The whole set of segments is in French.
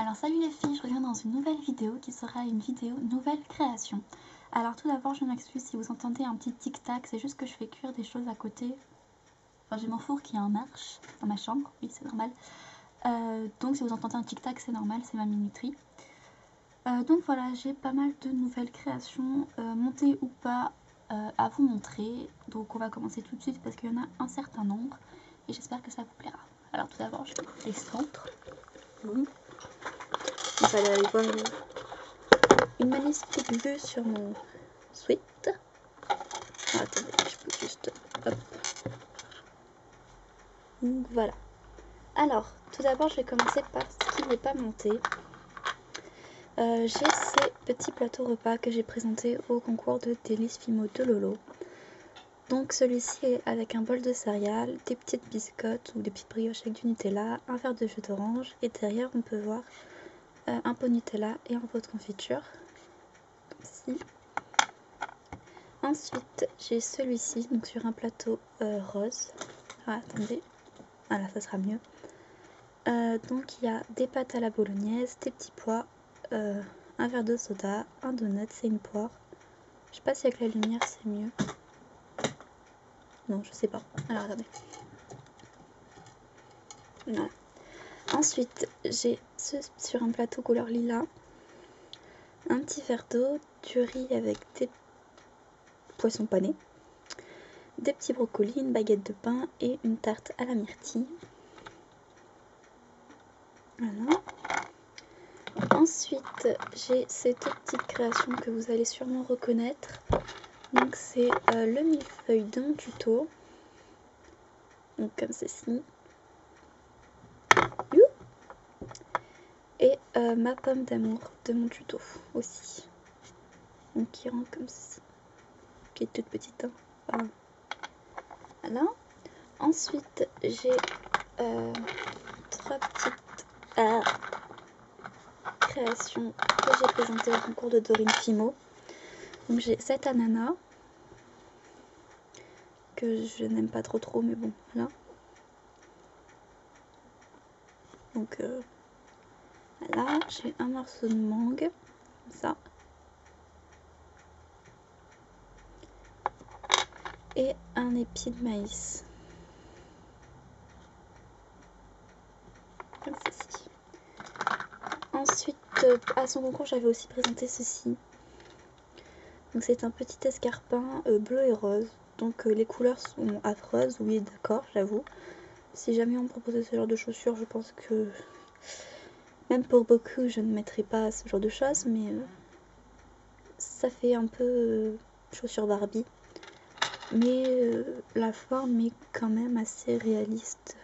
Alors salut les filles, je reviens dans une nouvelle vidéo qui sera une vidéo nouvelle création. Alors tout d'abord je m'excuse si vous entendez un petit tic-tac, c'est juste que je fais cuire des choses à côté. Enfin j'ai mon four qui est en marche dans ma chambre, oui c'est normal. Donc si vous entendez un tic-tac c'est normal, c'est ma minuterie. Donc voilà, j'ai pas mal de nouvelles créations, montées ou pas, à vous montrer. Donc on va commencer tout de suite parce qu'il y en a un certain nombre et j'espère que ça vous plaira. Alors tout d'abord je les centre. Il fallait aller voir une magnifique vue sur mon suite. Ah, attendez, je peux juste... Hop. Donc voilà. Alors, tout d'abord, je vais commencer par ce qui n'est pas monté. J'ai ces petits plateaux repas que j'ai présentés au concours de Délices Fimo de Lolo. Donc celui-ci est avec un bol de céréales, des petites biscottes ou des petites brioches avec du Nutella, un verre de jus d'orange et derrière on peut voir un pot Nutella et un pot de confiture. Comme ci. Ensuite, j'ai celui-ci, donc sur un plateau rose. Ah, attendez, voilà, ça sera mieux. Donc, il y a des pâtes à la bolognaise, des petits pois, un verre de soda, un donut et une poire. Je sais pas si avec la lumière c'est mieux. Non, je sais pas. Alors, attendez. Voilà. Ensuite, j'ai sur un plateau couleur lilas, un petit verre d'eau, du riz avec des poissons panés, des petits brocolis, une baguette de pain et une tarte à la myrtille. Voilà. Ensuite, j'ai ces deux petites créations que vous allez sûrement reconnaître. Donc c'est le millefeuille de mon tuto. Donc comme ceci. Et ma pomme d'amour de mon tuto aussi. Donc qui rend comme ceci. Qui est toute petite. Hein. Enfin, voilà. Ensuite, j'ai trois petites créations que j'ai présentées au concours de Dorine Fimo. Donc j'ai cet ananas que je n'aime pas trop, mais bon, voilà. Donc voilà, j'ai un morceau de mangue, comme ça. Et un épi de maïs. Comme ceci. Ensuite, à son concours, j'avais aussi présenté ceci. Donc c'est un petit escarpin bleu et rose. Donc les couleurs sont affreuses, oui d'accord, j'avoue. Si jamais on me proposait ce genre de chaussures, je pense que même pour beaucoup, je ne mettrais pas ce genre de choses, mais ça fait un peu chaussure Barbie. Mais la forme est quand même assez réaliste.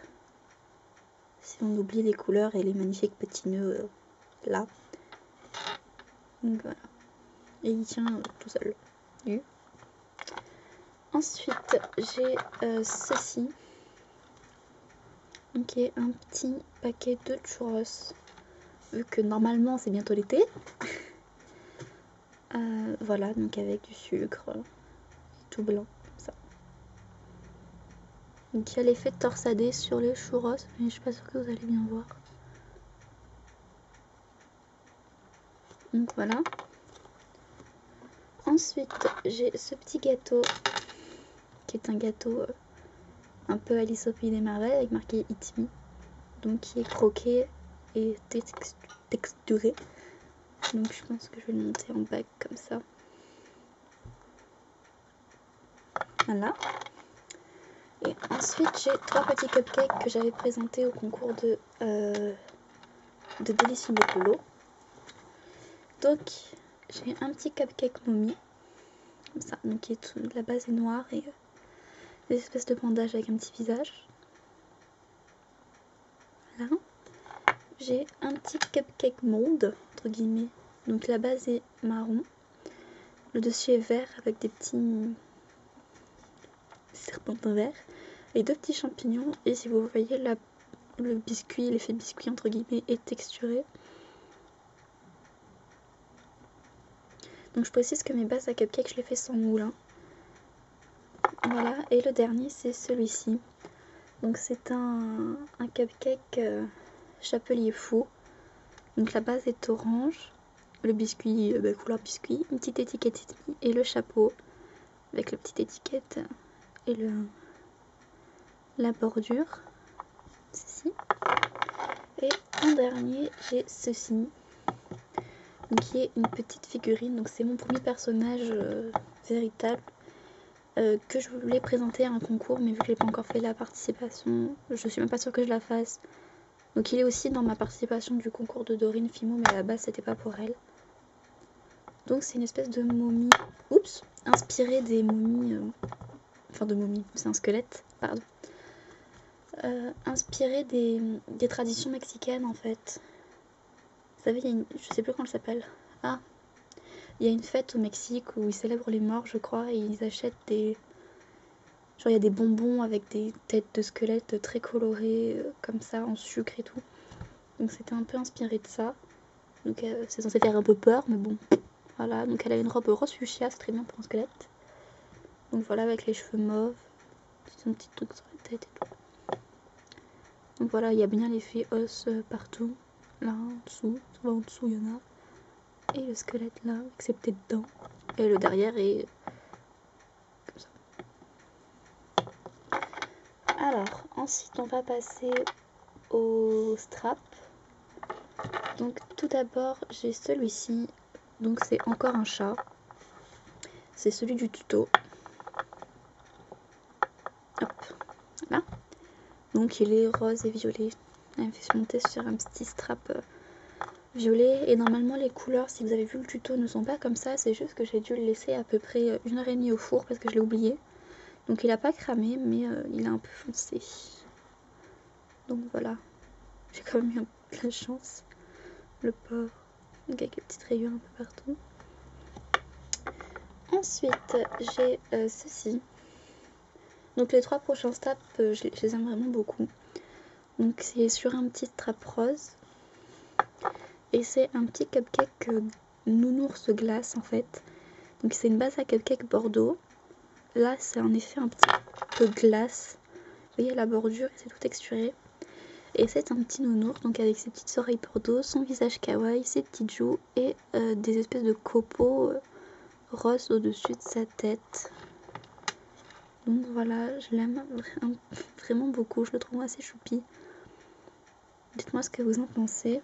Si on oublie les couleurs et les magnifiques petits nœuds là. Donc voilà. Et il tient tout seul. Ensuite, j'ai ceci. Donc, qui est un petit paquet de churros. Vu que normalement c'est bientôt l'été. Voilà, donc avec du sucre. Tout blanc, comme ça. Donc il y a l'effet torsadé sur les churros, mais je suis pas sûre que vous allez bien voir. Donc voilà. Ensuite, j'ai ce petit gâteau, qui est un gâteau un peu Alice au Pays des Merveilles, avec marqué It's Me. Donc qui est croqué et texturé. Donc je pense que je vais le monter en bac comme ça. Voilà. Et ensuite, j'ai trois petits cupcakes que j'avais présentés au concours de Délices Fimo de Lolo. Donc, j'ai un petit cupcake momie, comme ça, donc qui est la base est noire et des espèces de bandages avec un petit visage. Voilà. J'ai un petit cupcake mold, entre guillemets, donc la base est marron, le dessus est vert avec des petits serpentins verts et deux petits champignons. Et si vous voyez le biscuit, l'effet biscuit entre guillemets est texturé. Donc je précise que mes bases à cupcake, je les fais sans moule. Hein. Voilà, et le dernier c'est celui-ci. Donc c'est un cupcake chapelier fou. Donc la base est orange, le biscuit, couleur biscuit, une petite étiquette et le chapeau avec la petite étiquette et la bordure, ceci. Et en dernier, j'ai ceci, qui est une petite figurine. Donc c'est mon premier personnage véritable que je voulais présenter à un concours, mais vu que j'ai pas encore fait la participation, je suis même pas sûre que je la fasse. Donc il est aussi dans ma participation du concours de Dorine Fimo, mais à la base c'était pas pour elle. Donc c'est une espèce de momie, oups, inspirée des momies, enfin de momies, c'est un squelette, pardon. Inspirée des traditions mexicaines en fait. Vous savez, je sais plus comment elle s'appelle. Ah, il y a une fête au Mexique où ils célèbrent les morts, je crois, et ils achètent des... Genre il y a des bonbons avec des têtes de squelettes très colorées, comme ça, en sucre et tout. Donc c'était un peu inspiré de ça. Donc c'est censé faire un peu peur, mais bon. Voilà, donc elle a une robe rose fuchsia, c'est très bien pour un squelette. Donc voilà, avec les cheveux mauves, un petit truc sur la tête et tout. Donc voilà, il y a bien l'effet os partout. Là, en dessous, en dessous il y en a. Et le squelette là, excepté dedans. Et le derrière est comme ça. Alors, ensuite on va passer au strap. Donc tout d'abord j'ai celui-ci. Donc c'est encore un chat. C'est celui du tuto. Hop, là. Donc il est rose et violet. Elle me fait monter sur un petit strap violet. Et normalement les couleurs, si vous avez vu le tuto, ne sont pas comme ça. C'est juste que j'ai dû le laisser à peu près 1h30 au four parce que je l'ai oublié. Donc il n'a pas cramé, mais il est un peu foncé. Donc voilà. J'ai quand même eu de la chance. Le pauvre. Donc avec les petites rayures un peu partout. Ensuite, j'ai ceci. Donc les 3 prochains straps, je les aime vraiment beaucoup. Donc c'est sur un petit strap rose. Et c'est un petit cupcake nounours glace en fait. Donc c'est une base à cupcake Bordeaux. Là c'est en effet un petit peu glace. Vous voyez la bordure, c'est tout texturé. Et c'est un petit nounours, donc avec ses petites oreilles Bordeaux, son visage kawaii, ses petites joues et des espèces de copeaux roses au-dessus de sa tête. Donc voilà, je l'aime vraiment beaucoup, je le trouve assez choupi. Dites-moi ce que vous en pensez.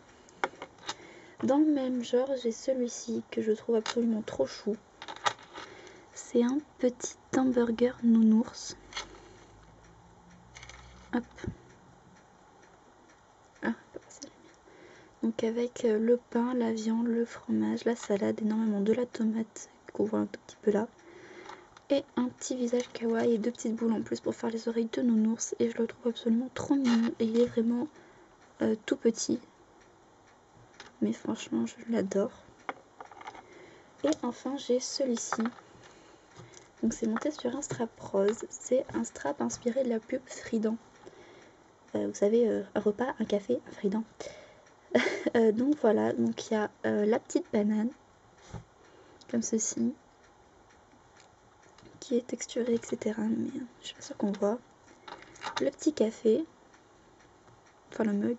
Dans le même genre, j'ai celui-ci que je trouve absolument trop chou. C'est un petit hamburger nounours. Hop. Ah, donc avec le pain, la viande, le fromage, la salade, énormément de la tomate qu'on voit un tout petit peu là. Et un petit visage kawaii et 2 petites boules en plus pour faire les oreilles de nounours. Et je le trouve absolument trop mignon. Et il est vraiment tout petit. Mais franchement, je l'adore. Et enfin, j'ai celui-ci. Donc c'est monté sur un strap rose. C'est un strap inspiré de la pub Frident. Vous savez, un repas, un café, un Frident. Donc voilà, donc il y a la petite banane, comme ceci, qui est texturée, etc. Mais je suis pas sûre qu'on voit. Le petit café, enfin le mug,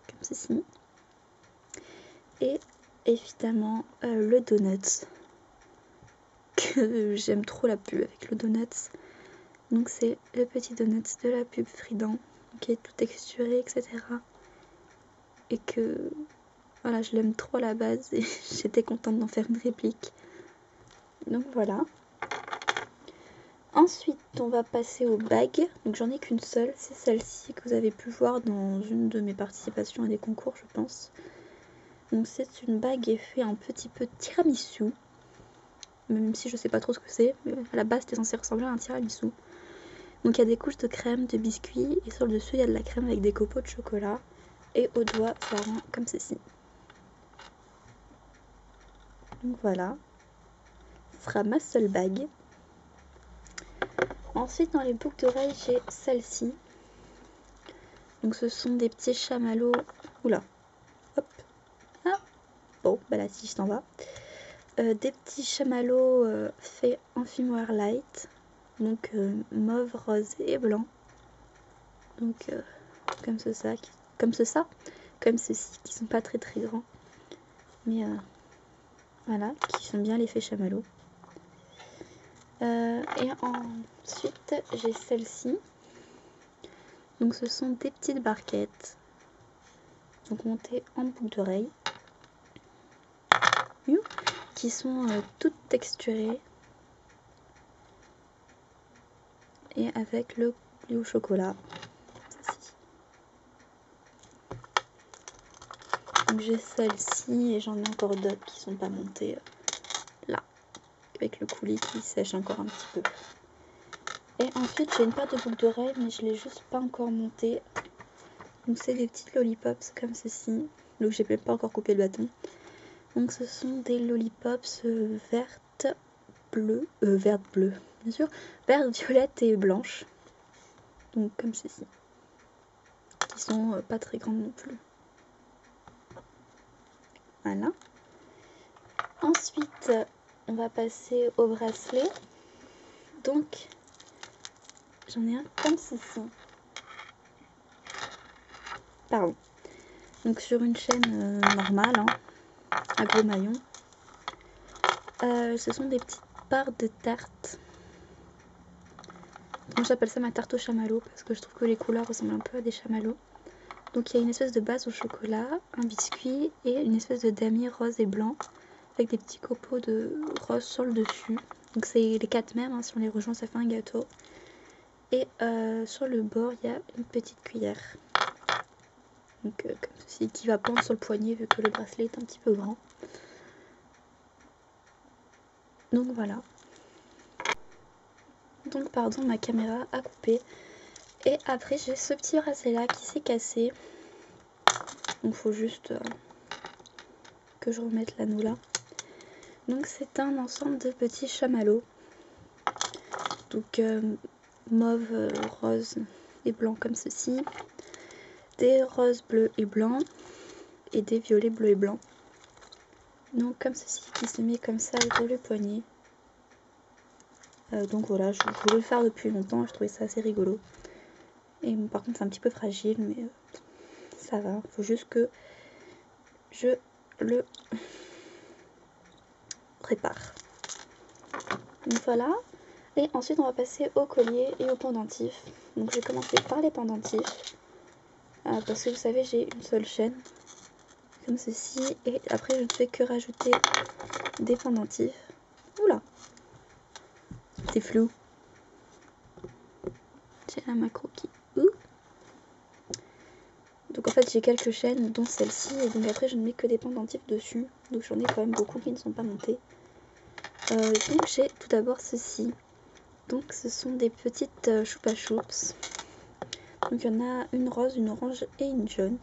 comme ceci. Et évidemment le donut, que j'aime trop la pub avec le donut. Donc c'est le petit donut de la pub Frident, qui est tout texturé, etc. Et que voilà, je l'aime trop à la base et j'étais contente d'en faire une réplique. Donc voilà. Ensuite, on va passer aux bagues. Donc j'en ai qu'une seule, c'est celle-ci que vous avez pu voir dans une de mes participations à des concours, je pense. Donc c'est une bague effet un petit peu tiramisu. Même si je sais pas trop ce que c'est, mais à la base c'était censé ressembler à un tiramisu. Donc il y a des couches de crème, de biscuits, et sur le dessus il y a de la crème avec des copeaux de chocolat. Et au doigt, ça rend comme ceci. Donc voilà, ce sera ma seule bague. Ensuite, dans les boucles d'oreilles, j'ai celle-ci. Donc ce sont des petits chamallows. Oula, hop, ah, bon, bah la tige s'en va. Des petits chamallows faits en Fimoir Light. Donc mauve, rose et blanc. Donc comme ça, comme ceci, qui sont pas très grands. Mais voilà, qui sont bien l'effet chamallow. Et ensuite, j'ai celle-ci. Donc ce sont des petites barquettes. Donc montées en boucle d'oreille. Qui sont toutes texturées. Et avec le coulis au chocolat. Ceci. Donc j'ai celle-ci et j'en ai encore d'autres qui sont pas montées là. Avec le coulis qui sèche encore un petit peu. Et ensuite j'ai une paire de boucles d'oreilles mais je l'ai juste pas encore montée. Donc c'est des petites lollipops comme ceci. Donc j'ai même pas encore coupé le bâton. Donc ce sont des lollipops vertes, bleues, bien sûr, vertes, violettes et blanches. Donc comme ceci. Qui sont pas très grandes non plus. Voilà. Ensuite, on va passer au bracelet. Donc, j'en ai un comme ceci. Pardon. Donc sur une chaîne normale, hein, à gros maillon. Ce sont des petites barres de tarte. Moi j'appelle ça ma tarte au chamallow parce que je trouve que les couleurs ressemblent un peu à des chamallows. Donc il y a une espèce de base au chocolat, un biscuit et une espèce de damier rose et blanc avec des petits copeaux de rose sur le dessus. Donc c'est les 4 mêmes, hein, si on les rejoint ça fait un gâteau. Et sur le bord il y a une petite cuillère. Donc comme ceci, qui va pendre sur le poignet vu que le bracelet est un petit peu grand. Donc voilà. Donc pardon, ma caméra a coupé. Et après j'ai ce petit bracelet là qui s'est cassé. Donc faut juste que je remette l'anneau là. Donc c'est un ensemble de petits chamallows. Donc mauve, rose et blanc comme ceci. Des roses bleus et blancs. Et des violets bleus et blancs. Donc comme ceci qui se met comme ça sur le poignet. Donc voilà, je voulais le faire depuis longtemps, je trouvais ça assez rigolo. Et par contre c'est un petit peu fragile, mais ça va. Il faut juste que je le prépare. Donc voilà. Et ensuite on va passer au collier et au pendentif. Donc je vais commencer par les pendentifs. Parce que vous savez j'ai une seule chaîne. Comme ceci. Et après je ne fais que rajouter des pendentifs. Oula, c'est flou. J'ai la macro qui... Donc en fait j'ai quelques chaînes dont celle-ci. Et donc après je ne mets que des pendentifs dessus. Donc j'en ai quand même beaucoup qui ne sont pas montés. Donc j'ai tout d'abord ceci. Donc ce sont des petites choupa choups. Donc il y en a une rose, une orange et une jaune.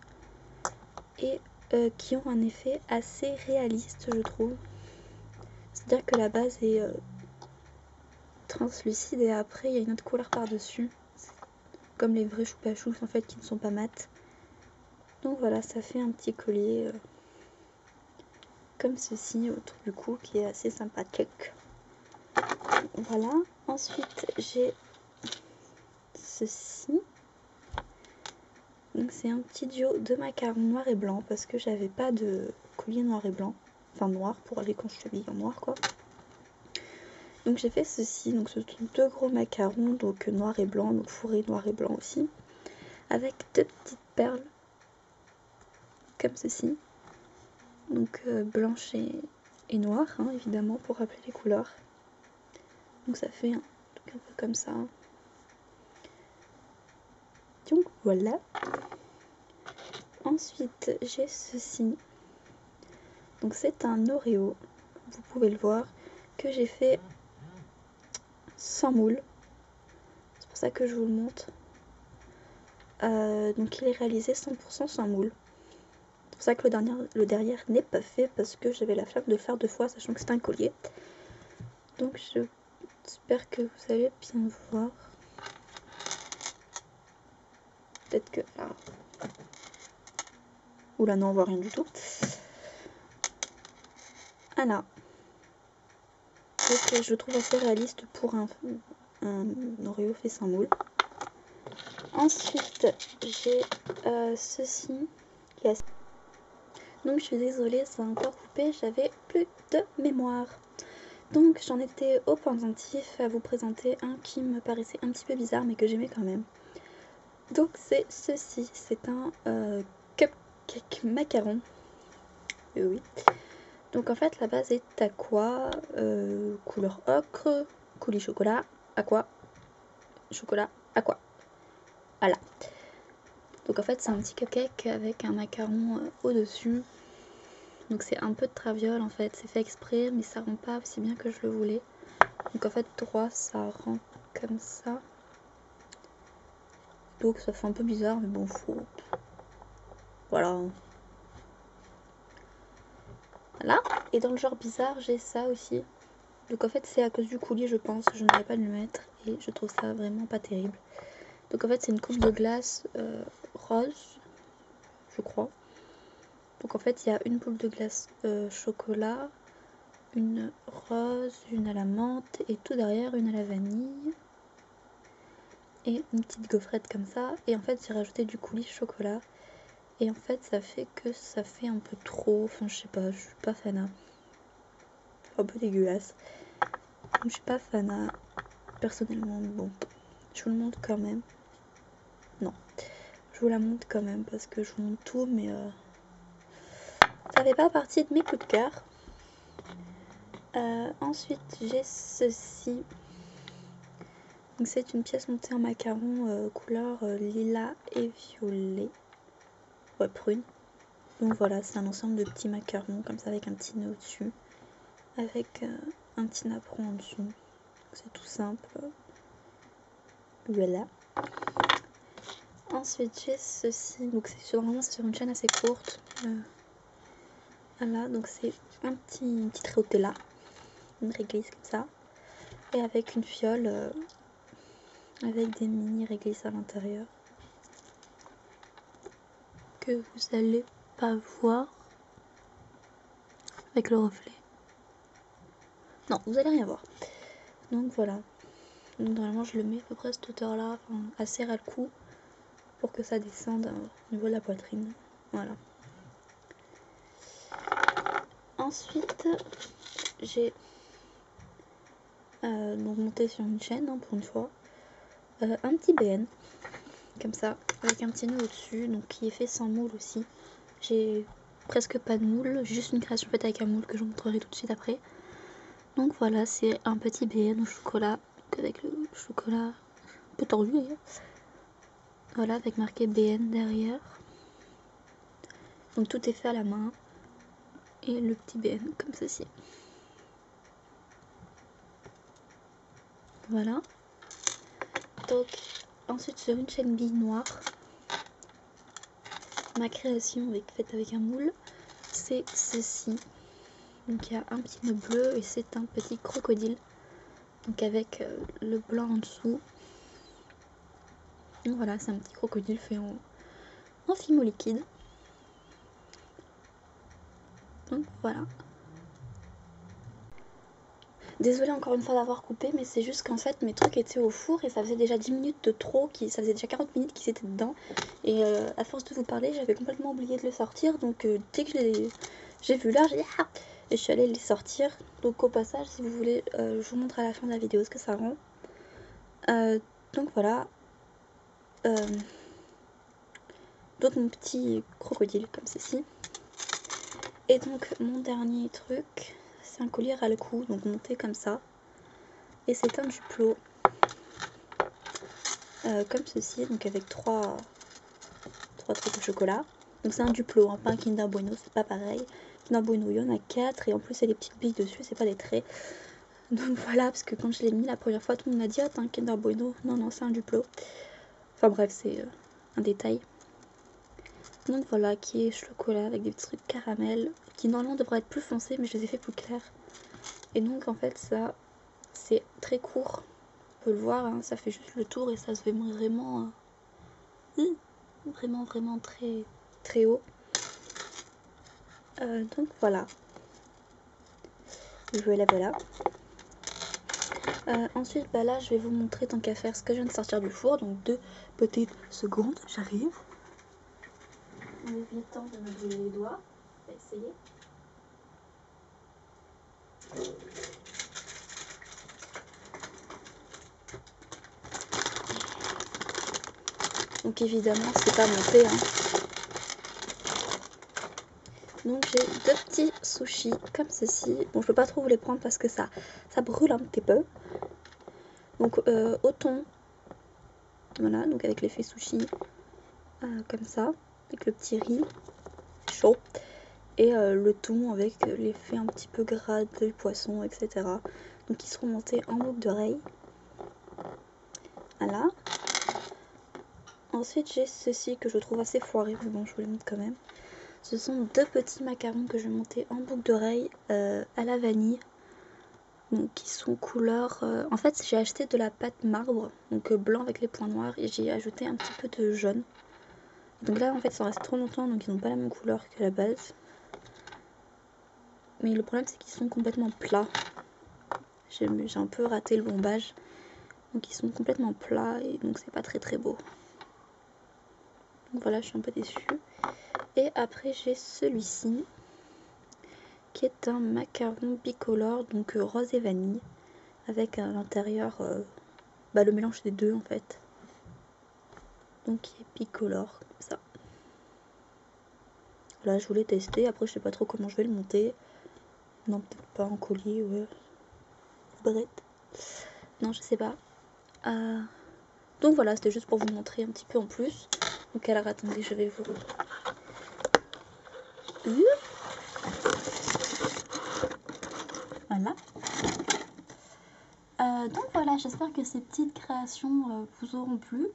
Et qui ont un effet assez réaliste je trouve. C'est-à-dire que la base est translucide et après il y a une autre couleur par-dessus. Comme les vrais choupa choups en fait qui ne sont pas mat. Donc voilà, ça fait un petit collier comme ceci autour du cou qui est assez sympathique. Voilà, ensuite j'ai ceci. Donc c'est un petit duo de macarons noir et blanc parce que j'avais pas de collier noir et blanc. Enfin noir pour aller quand je suis habillée en noir quoi. Donc j'ai fait ceci, donc ce sont deux gros macarons, donc noir et blanc, donc fourré noir et blanc aussi. Avec deux petites perles comme ceci. Donc blanche et noire hein, évidemment pour rappeler les couleurs. Donc ça fait un truc un peu comme ça. Donc voilà. Ensuite j'ai ceci. Donc c'est un Oreo, vous pouvez le voir, que j'ai fait sans moule. C'est pour ça que je vous le montre. Donc il est réalisé 100% sans moule. C'est pour ça que le derrière n'est pas fait parce que j'avais la flemme de le faire 2 fois sachant que c'est un collier. Donc j'espère que vous allez bien voir. Peut-être que... Oula non on voit rien du tout. Voilà. Donc je trouve assez réaliste pour un Oreo fait sans moule. Ensuite j'ai ceci. Yes. Donc je suis désolée, ça a encore coupé, j'avais plus de mémoire. Donc j'en étais au pendentif à vous présenter un qui me paraissait un petit peu bizarre mais que j'aimais quand même. Donc c'est ceci, c'est un cupcake macaron. Oui. Donc en fait la base est aqua, couleur ocre, coulis chocolat, aqua, chocolat, aqua. Voilà. Donc en fait c'est un petit cupcake avec un macaron au-dessus. Donc c'est un peu de traviole en fait, c'est fait exprès mais ça rend pas aussi bien que je le voulais. Donc en fait droit ça rend comme ça. Donc ça fait un peu bizarre mais bon faut... Voilà. Voilà. Et dans le genre bizarre j'ai ça aussi. Donc en fait c'est à cause du coulis je pense, je n'arrive pas à le mettre et je trouve ça vraiment pas terrible. Donc en fait c'est une coupe de glace rose, je crois. Donc en fait il y a une boule de glace chocolat, une rose, une à la menthe et tout derrière une à la vanille. Et une petite gaufrette comme ça. Et en fait j'ai rajouté du coulis chocolat. Et en fait ça fait que ça fait un peu trop, enfin je sais pas, je suis pas fan. Un peu dégueulasse. Je suis pas fan personnellement, bon. Je vous le montre quand même. Non. Je vous la montre quand même parce que je vous montre tout mais ça fait pas partie de mes coups de cœur. Ensuite j'ai ceci. Donc c'est une pièce montée en macaron couleur lilas et violet. Ouais, prune. Donc voilà, c'est un ensemble de petits macarons comme ça avec un petit nœud au-dessus. Avec un petit napperon en dessous. C'est tout simple. Voilà. Ensuite j'ai ceci. Donc c'est vraiment sur une chaîne assez courte. Voilà, donc c'est une petite rotella. Une réglisse comme ça. Et avec une fiole avec des mini réglisses à l'intérieur. Que vous allez pas voir avec le reflet. Non, vous allez rien voir. Donc voilà. Donc, normalement je le mets à peu près à cette hauteur là, enfin, assez ras le cou pour que ça descende au niveau de la poitrine. Voilà. Ensuite j'ai donc monté sur une chaîne hein, pour une fois un petit BN comme ça avec un petit nœud au dessus donc qui est fait sans moule aussi. J'ai presque pas de moule, juste une création faite avec un moule que je vous montrerai tout de suite après. Donc voilà, c'est un petit BN au chocolat avec le chocolat un peu tordu d'ailleurs. Voilà, avec marqué BN derrière. Donc tout est fait à la main. Et le petit BN comme ceci. Voilà. Donc ensuite sur une chaîne bille noire, ma création faite avec un moule, c'est ceci. Donc il y a un petit nœud bleu et c'est un petit crocodile. Donc avec le blanc en dessous. Donc voilà, c'est un petit crocodile fait en fimo liquide. Donc voilà. Désolée encore une fois d'avoir coupé, mais c'est juste qu'en fait mes trucs étaient au four et ça faisait déjà 10 minutes de trop, ça faisait déjà 40 minutes qu'ils étaient dedans. Et à force de vous parler, j'avais complètement oublié de le sortir. Donc dès que j'ai vu l'heure, j'ai dit ah! Et je suis allée les sortir. Donc au passage, si vous voulez, je vous montre à la fin de la vidéo ce que ça rend. Donc voilà. Donc mon petit crocodile comme ceci. Et donc mon dernier truc, c'est un collier à le cou, donc monté comme ça. Et c'est un duplo. Comme ceci, donc avec trois trucs au chocolat. Donc c'est un duplo, hein, pas un Kinder Bueno, c'est pas pareil. Kinder Bueno, il y en a 4 et en plus il y a des petites billes dessus, c'est pas des traits. Donc voilà, parce que quand je l'ai mis la première fois, tout le monde m'a dit ah t'as un Kinder Bueno. Non, non, c'est un duplo. Enfin bref, c'est un détail. Donc voilà, qui est chocolat avec des petits trucs caramel, qui normalement devraient être plus foncés, mais je les ai fait plus clairs. Et donc en fait ça, c'est très court. On peut le voir, hein, ça fait juste le tour et ça se fait vraiment... vraiment très très haut. Donc voilà. Voilà. Ensuite bah là je vais vous montrer tant qu'à faire ce que je viens de sortir du four. Donc 2 petites secondes, j'arrive. en évitant de me brûler les doigts. On va essayer. Donc évidemment, c'est pas monté. Hein. Donc j'ai 2 petits sushis comme ceci. Bon, je peux pas trop vous les prendre parce que ça brûle un petit peu. Donc au thon. Voilà, donc avec l'effet sushi. Comme ça. Avec le petit riz chaud. Et le thon avec l'effet un petit peu gras du poisson, etc. Donc ils seront montés en boucle d'oreille. Voilà. Ensuite j'ai ceci que je trouve assez foiré, mais bon je vous les montre quand même. Ce sont 2 petits macarons que je vais monter en boucle d'oreille à la vanille. Donc qui sont couleur... En fait j'ai acheté de la pâte marbre, donc blanc avec les points noirs, et j'ai ajouté un petit peu de jaune. Donc là en fait ça reste trop longtemps, donc ils n'ont pas la même couleur que la base. Mais le problème c'est qu'ils sont complètement plats. J'ai un peu raté le bombage. Donc ils sont complètement plats et donc c'est pas très beau. Donc voilà, je suis un peu déçue. Et après j'ai celui-ci qui est un macaron bicolore, donc rose et vanille, avec à l'intérieur le mélange des deux en fait. Donc qui est bicolore comme ça. Voilà, je voulais tester. Après je sais pas trop comment je vais le monter. Non, peut-être pas en collier, ouais. Brette. Non, je sais pas. Donc voilà, c'était juste pour vous montrer un petit peu en plus. Donc alors attendez, je vais vous... Voilà. Donc voilà, j'espère que ces petites créations vous auront plu.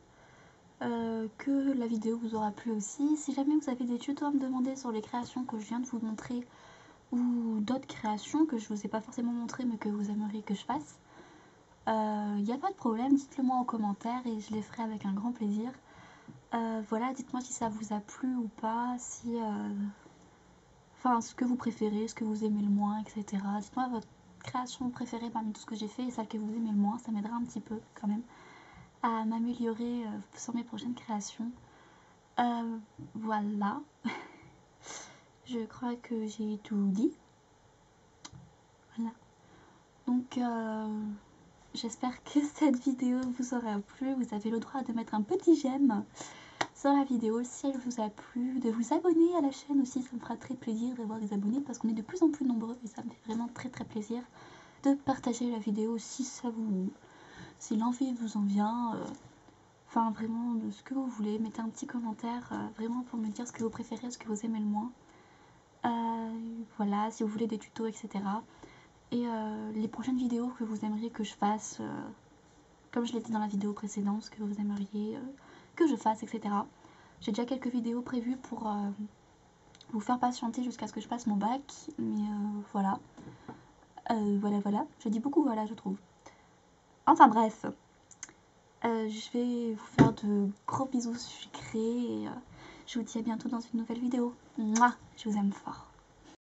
Que la vidéo vous aura plu aussi. Si jamais vous avez des tutos à me demander sur les créations que je viens de vous montrer ou d'autres créations que je vous ai pas forcément montré mais que vous aimeriez que je fasse, il n'y a pas de problème, dites-le moi en commentaire et je les ferai avec un grand plaisir. Voilà, dites-moi si ça vous a plu ou pas, si... Enfin, ce que vous préférez, ce que vous aimez le moins, etc. Dites-moi votre création préférée parmi tout ce que j'ai fait et celle que vous aimez le moins, ça m'aidera un petit peu quand même à m'améliorer sur mes prochaines créations. Voilà. Je crois que j'ai tout dit. Voilà. Donc, j'espère que cette vidéo vous aura plu. Vous avez le droit de mettre un petit j'aime sur la vidéo si elle vous a plu, de vous abonner à la chaîne aussi, ça me fera très plaisir d'avoir des abonnés parce qu'on est de plus en plus nombreux et ça me fait vraiment très plaisir de partager la vidéo si ça vous... si l'envie vous en vient, enfin vraiment de ce que vous voulez, mettez un petit commentaire vraiment pour me dire ce que vous préférez, ce que vous aimez le moins. Voilà, si vous voulez des tutos, etc. Et les prochaines vidéos que vous aimeriez que je fasse, comme je l'ai dit dans la vidéo précédente, ce que vous aimeriez que je fasse, etc. J'ai déjà quelques vidéos prévues pour vous faire patienter jusqu'à ce que je passe mon bac, mais voilà. Voilà. Je dis beaucoup voilà, je trouve. Enfin bref, je vais vous faire de gros bisous sucrés et je vous dis à bientôt dans une nouvelle vidéo. Mouah, je vous aime fort.